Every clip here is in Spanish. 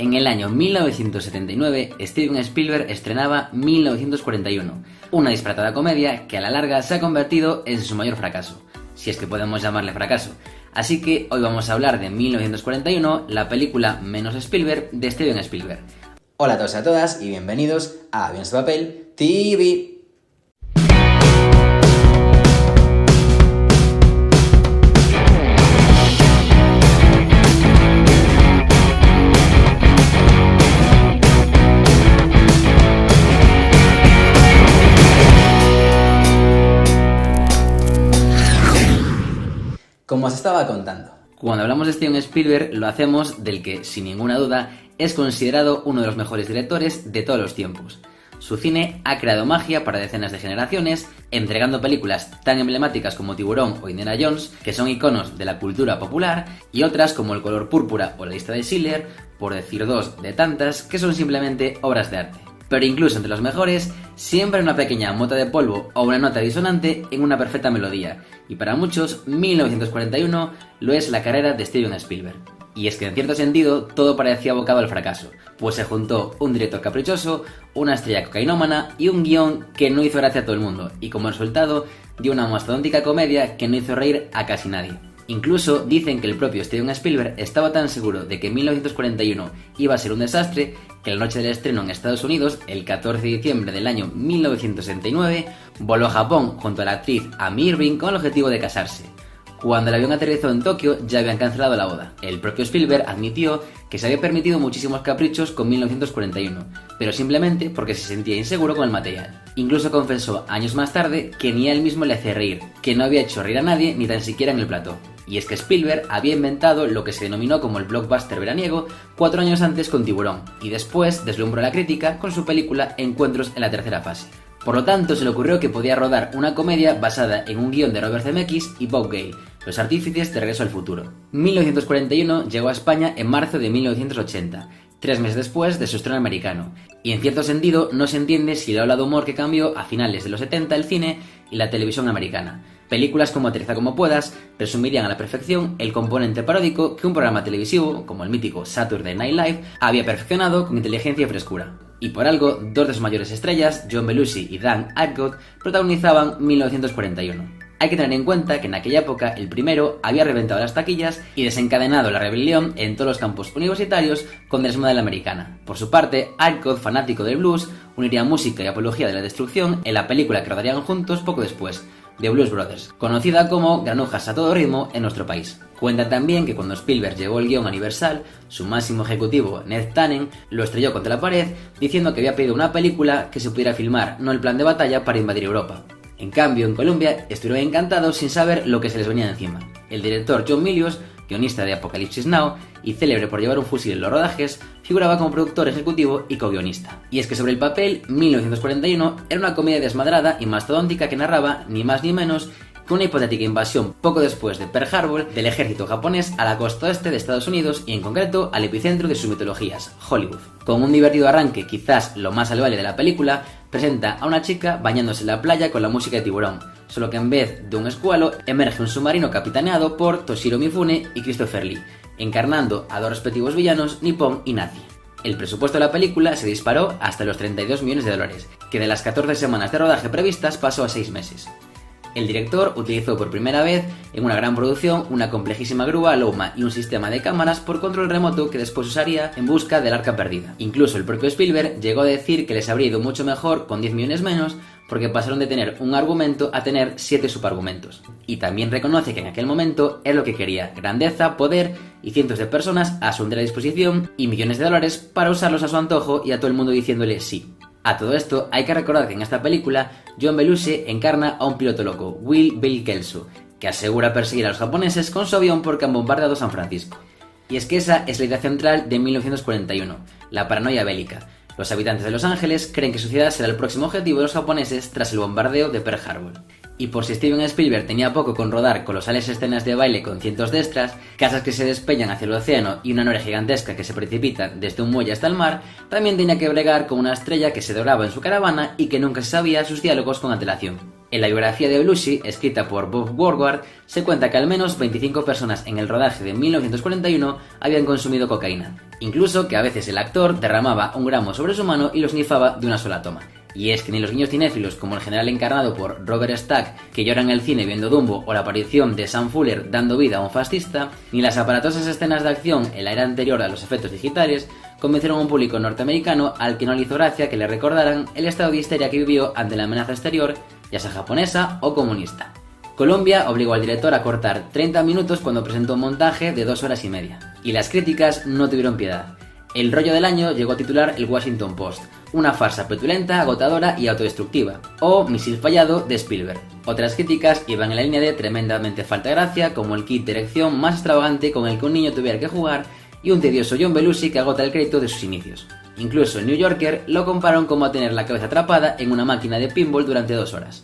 En el año 1979, Steven Spielberg estrenaba 1941, una disparatada comedia que a la larga se ha convertido en su mayor fracaso, si es que podemos llamarle fracaso. Así que hoy vamos a hablar de 1941, la película menos Spielberg de Steven Spielberg. Hola a todos y a todas y bienvenidos a Aviones de Papel TV. Como os estaba contando, Cuando hablamos de Steven Spielberg, lo hacemos del que, sin ninguna duda, es considerado uno de los mejores directores de todos los tiempos. Su cine ha creado magia para decenas de generaciones, entregando películas tan emblemáticas como Tiburón o Indiana Jones, que son iconos de la cultura popular, y otras como El color púrpura o La lista de Schindler, por decir dos de tantas, que son simplemente obras de arte. Pero incluso entre los mejores, siempre hay una pequeña mota de polvo o una nota disonante en una perfecta melodía, y para muchos, 1941 lo es la carrera de Steven Spielberg. Y es que en cierto sentido, todo parecía abocado al fracaso, pues se juntó un director caprichoso, una estrella cocainómana y un guión que no hizo gracia a todo el mundo, y como resultado, dio una mastodóntica comedia que no hizo reír a casi nadie. Incluso dicen que el propio Steven Spielberg estaba tan seguro de que 1941 iba a ser un desastre que la noche del estreno en Estados Unidos, el 14 de diciembre del año 1969, voló a Japón junto a la actriz Amy Irving con el objetivo de casarse. Cuando el avión aterrizó en Tokio ya habían cancelado la boda. El propio Spielberg admitió que se había permitido muchísimos caprichos con 1941, pero simplemente porque se sentía inseguro con el material. Incluso confesó años más tarde que ni a él mismo le hacía reír, que no había hecho reír a nadie ni tan siquiera en el plató. Y es que Spielberg había inventado lo que se denominó como el blockbuster veraniego 4 años antes con Tiburón, y después deslumbró a la crítica con su película Encuentros en la tercera fase. Por lo tanto, se le ocurrió que podía rodar una comedia basada en un guión de Robert Zemeckis y Bob Gale, los artífices de Regreso al Futuro. 1941 llegó a España en marzo de 1980, 3 meses después de su estreno americano, y en cierto sentido no se entiende si la ola de humor que cambió a finales de los 70 el cine y la televisión americana. Películas como Aterriza como puedas resumirían a la perfección el componente paródico que un programa televisivo, como el mítico Saturday Night Live, había perfeccionado con inteligencia y frescura. Y por algo, dos de sus mayores estrellas, John Belushi y Dan Aykroyd, protagonizaban 1941. Hay que tener en cuenta que en aquella época el primero había reventado las taquillas y desencadenado la rebelión en todos los campus universitarios con The Model Americana. Por su parte, Aykroyd, fanático del blues, uniría música y apología de la destrucción en la película que rodarían juntos poco después, The Blues Brothers, conocida como Granujas a todo ritmo en nuestro país. Cuenta también que cuando Spielberg llevó el guión a Universal, su máximo ejecutivo, Ned Tannen, lo estrelló contra la pared diciendo que había pedido una película que se pudiera filmar, no el plan de batalla para invadir Europa. En cambio, en Colombia estuvieron encantados sin saber lo que se les venía encima. El director John Milius, guionista de Apocalipsis Now y célebre por llevar un fusil en los rodajes, figuraba como productor ejecutivo y co-guionista. Y es que sobre el papel, 1941 era una comedia desmadrada y mastodóntica que narraba, ni más ni menos, que una hipotética invasión poco después de Pearl Harbor del ejército japonés a la costa oeste de Estados Unidos y en concreto al epicentro de sus mitologías, Hollywood. Con un divertido arranque, quizás lo más salvable de la película, presenta a una chica bañándose en la playa con la música de Tiburón, solo que en vez de un escualo emerge un submarino capitaneado por Toshiro Mifune y Christopher Lee, encarnando a dos respectivos villanos, Nippon y Nazi. El presupuesto de la película se disparó hasta los 32 millones de dólares, que de las 14 semanas de rodaje previstas pasó a 6 meses. El director utilizó por primera vez en una gran producción una complejísima grúa Loma y un sistema de cámaras por control remoto que después usaría en busca del arca perdida. Incluso el propio Spielberg llegó a decir que les habría ido mucho mejor con 10 millones menos porque pasaron de tener un argumento a tener 7 subargumentos. Y también reconoce que en aquel momento era lo que quería: grandeza, poder y cientos de personas a su entera disposición y millones de dólares para usarlos a su antojo y a todo el mundo diciéndole sí. A todo esto, hay que recordar que en esta película, John Belushi encarna a un piloto loco, Will Bill Kelso, que asegura perseguir a los japoneses con su avión porque han bombardeado San Francisco. Y es que esa es la idea central de 1941, la paranoia bélica. Los habitantes de Los Ángeles creen que su ciudad será el próximo objetivo de los japoneses tras el bombardeo de Pearl Harbor. Y por si Steven Spielberg tenía poco con rodar colosales escenas de baile con cientos de extras, casas que se despeñan hacia el océano y una nave gigantesca que se precipita desde un muelle hasta el mar, también tenía que bregar con una estrella que se doraba en su caravana y que nunca se sabía sus diálogos con antelación. En la biografía de Belushi, escrita por Bob Woodward, se cuenta que al menos 25 personas en el rodaje de 1941 habían consumido cocaína, incluso que a veces el actor derramaba un gramo sobre su mano y lo snifaba de una sola toma. Y es que ni los niños cinéfilos como el general encarnado por Robert Stack, que llora en el cine viendo Dumbo, o la aparición de Sam Fuller dando vida a un fascista, ni las aparatosas escenas de acción en la era anterior a los efectos digitales, convencieron a un público norteamericano al que no le hizo gracia que le recordaran el estado de histeria que vivió ante la amenaza exterior, ya sea japonesa o comunista. Colombia obligó al director a cortar 30 minutos cuando presentó un montaje de 2 horas y media. Y las críticas no tuvieron piedad. El rollo del año llegó a titular el Washington Post, una farsa petulenta, agotadora y autodestructiva, o misil fallado de Spielberg. Otras críticas iban en la línea de tremendamente falta de gracia, como el kit de erección más extravagante con el que un niño tuviera que jugar y un tedioso John Belushi que agota el crédito de sus inicios. Incluso el New Yorker lo compararon como a tener la cabeza atrapada en una máquina de pinball durante 2 horas.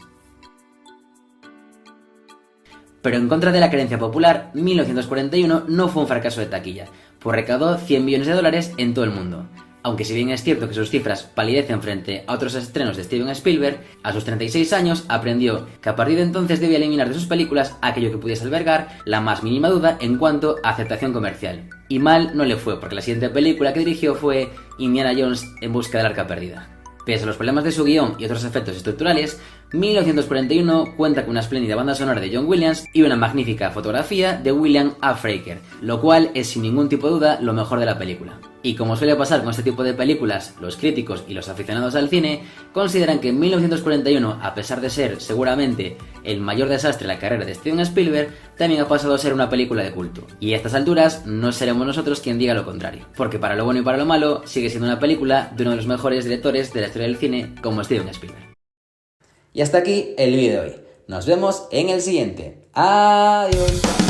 Pero en contra de la creencia popular, 1941 no fue un fracaso de taquilla, pues recaudó $100 millones en todo el mundo. Aunque si bien es cierto que sus cifras palidecen frente a otros estrenos de Steven Spielberg, a sus 36 años aprendió que a partir de entonces debía eliminar de sus películas aquello que pudiese albergar la más mínima duda en cuanto a aceptación comercial. Y mal no le fue, porque la siguiente película que dirigió fue Indiana Jones en busca del arca perdida. Pese a los problemas de su guión y otros efectos estructurales, 1941 cuenta con una espléndida banda sonora de John Williams y una magnífica fotografía de William A. Fraker, lo cual es sin ningún tipo de duda lo mejor de la película. Y como suele pasar con este tipo de películas, los críticos y los aficionados al cine consideran que 1941, a pesar de ser seguramente el mayor desastre de la carrera de Steven Spielberg, también ha pasado a ser una película de culto. Y a estas alturas no seremos nosotros quien diga lo contrario, porque para lo bueno y para lo malo sigue siendo una película de uno de los mejores directores de la historia del cine como Steven Spielberg. Y hasta aquí el vídeo de hoy. Nos vemos en el siguiente. Adiós.